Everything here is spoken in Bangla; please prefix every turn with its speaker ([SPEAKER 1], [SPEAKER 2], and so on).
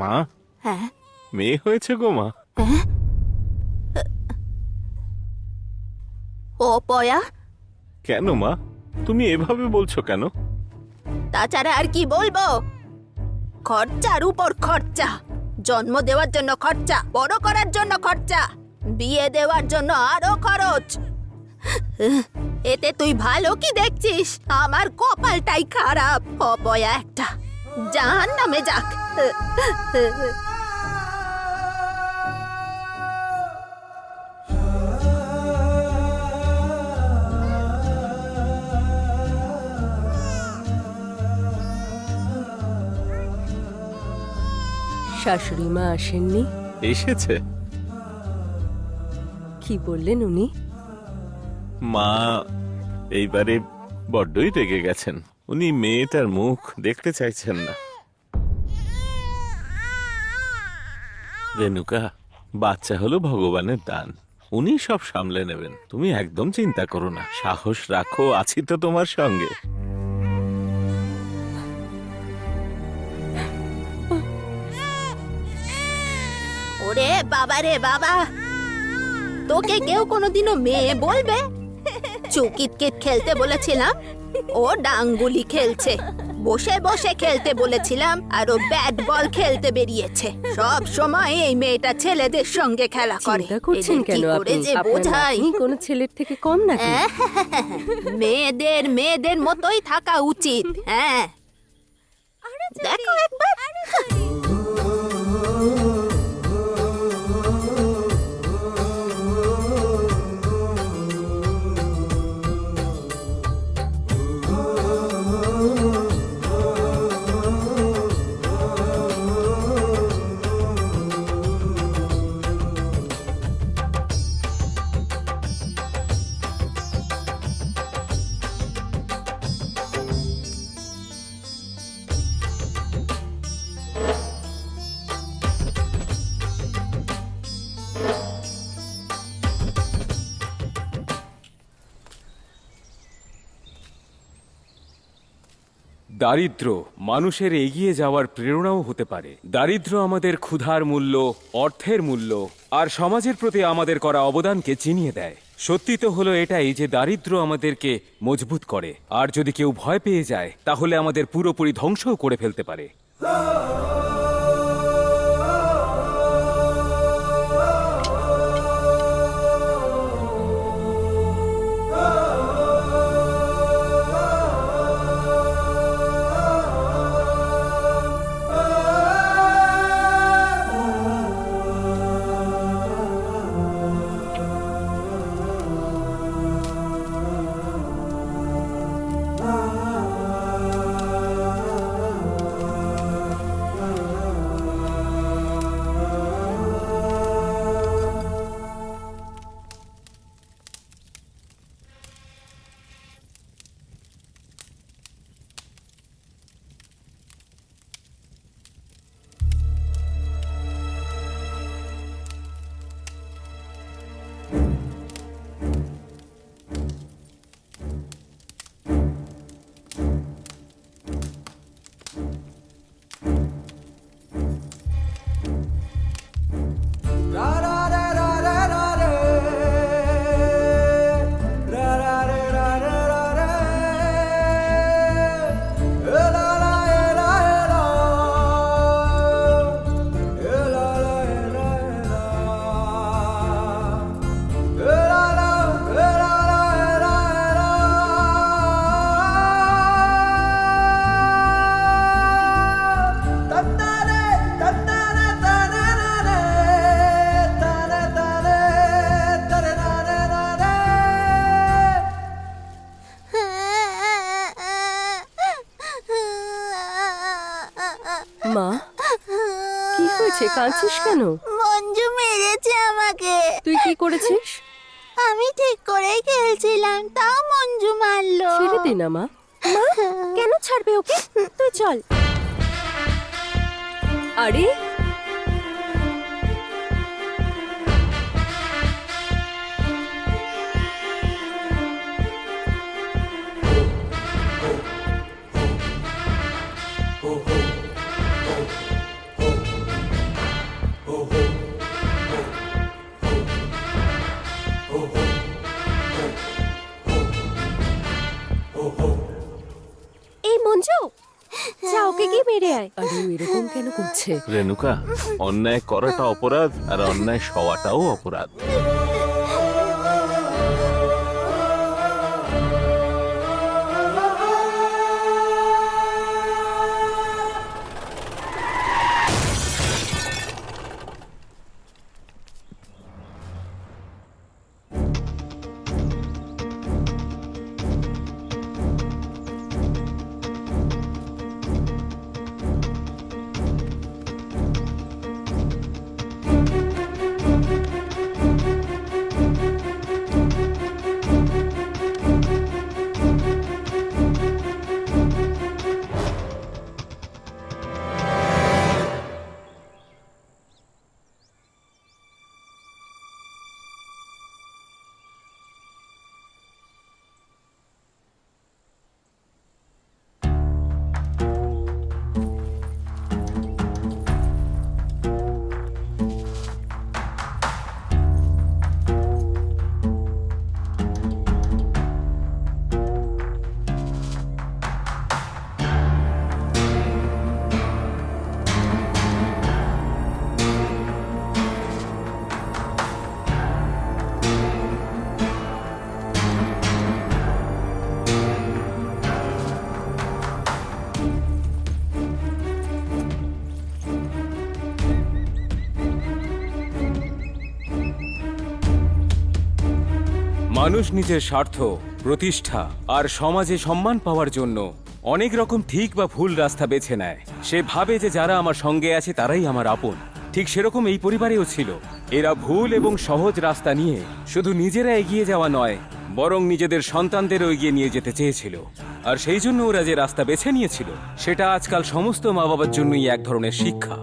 [SPEAKER 1] মা,
[SPEAKER 2] হ্যাঁ
[SPEAKER 1] মেয়ে হয়েছে গো মা।
[SPEAKER 2] ও পয়া,
[SPEAKER 1] কেন মা, তুমি এভাবে বলছো কেন?
[SPEAKER 2] তাছাড়া আর কি বলবো? খরচার উপর খরচা, জন্ম দেওয়ার জন্য খরচা, বড় করার জন্য খরচা, বিয়ে দেওয়ার জন্য আরো খরচ। এতে তুই ভালো কি দেখছিস? আমার কপালটাই খারাপ। অপয়া একটা, জাহান্নামে যাক।
[SPEAKER 3] শাশুড়ি মা আসেননি?
[SPEAKER 1] এসেছে
[SPEAKER 3] কি বললেন উনি?
[SPEAKER 1] মা, এইবারে বড্ডই রেগে গেছেন। উনি মেয়েটার মুখ দেখতে চাইছেন না। রেণুকা, বাচ্চা হলো ভগবানের দান, উনি সব সামলে নেবেন। তুমি একদম চিন্তা করো না, সাহস রাখো, আছি তো তোমার সঙ্গে।
[SPEAKER 2] ওরে বাবা রে বাবা, তোকে কেউ কোনোদিনও মেয়ে বলবে? চুকিতকিত খেলতে বলেছিলাম, ও ডাঙ্গুলি খেলছে। বসে বসে খেলতে বলেছিলাম, আর ও ব্যাট বল খেলতে বেরিয়েছে। সব সময় এই মেয়েটা ছেলেদের সঙ্গে খেলা করে।
[SPEAKER 3] চিন্তা করছেন
[SPEAKER 2] এদের কি
[SPEAKER 3] কেন
[SPEAKER 2] করে
[SPEAKER 3] আপনি?
[SPEAKER 2] যে
[SPEAKER 3] আপনার
[SPEAKER 2] বোঝাই?
[SPEAKER 3] নাতনি কোনো ছেলের থেকে কম নাকি?
[SPEAKER 2] মেয়েদের মেয়েদের মতোই থাকা উচিত। হ্যাঁ, দেখো একবার।
[SPEAKER 4] দারিদ্র মানুষের এগিয়ে যাওয়ার প্রেরণাও হতে পারে। দারিদ্র আমাদের ক্ষুধার মূল্য, অর্থের মূল্য আর সমাজের প্রতি আমাদের করা অবদানকে চিনিয়ে দেয়। সত্যি তো হলো এটাই যে দারিদ্র আমাদেরকে মজবুত করে, আর যদি কেউ ভয় পেয়ে যায় তাহলে আমাদের পুরোপুরি ধ্বংসও করে ফেলতে পারে।
[SPEAKER 3] মা, কি হয়েছে? কাঁদছিস কেন?
[SPEAKER 2] মঞ্জু মেরেছে আমাকে।
[SPEAKER 3] তুই কি করেছিস?
[SPEAKER 2] আমি ঠিক করেই খেলছিলাম, তাও মঞ্জু মারলো।
[SPEAKER 3] ছেড়ে দে না মা। মা কেন ছাড়বে ওকে? তুই চল। আরে গিয়ে মেরে আয়। আরে ও এরকম কেন করছে?
[SPEAKER 1] রেণুকা, অন্যায় করাটা অপরাধ আর অন্যায় সওয়াটাও অপরাধ।
[SPEAKER 4] মানুষ নিজের স্বার্থ, প্রতিষ্ঠা আর সমাজে সম্মান পাওয়ার জন্য অনেক রকম ঠিক বা ভুল রাস্তা বেছে নেয়। সে ভাবে যে যারা আমার সঙ্গে আছে তারাই আমার আপন। ঠিক সেরকম এই পরিবারেও ছিল। এরা ভুল এবং সহজ রাস্তা নিয়ে শুধু নিজেরা এগিয়ে যাওয়া নয়, বরং নিজেদের সন্তানদেরও এগিয়ে নিয়ে যেতে চেয়েছিল। আর সেই জন্য ওরা যে রাস্তা বেছে নিয়েছিল সেটা আজকাল সমস্ত মা বাবার জন্যই এক ধরনের শিক্ষা।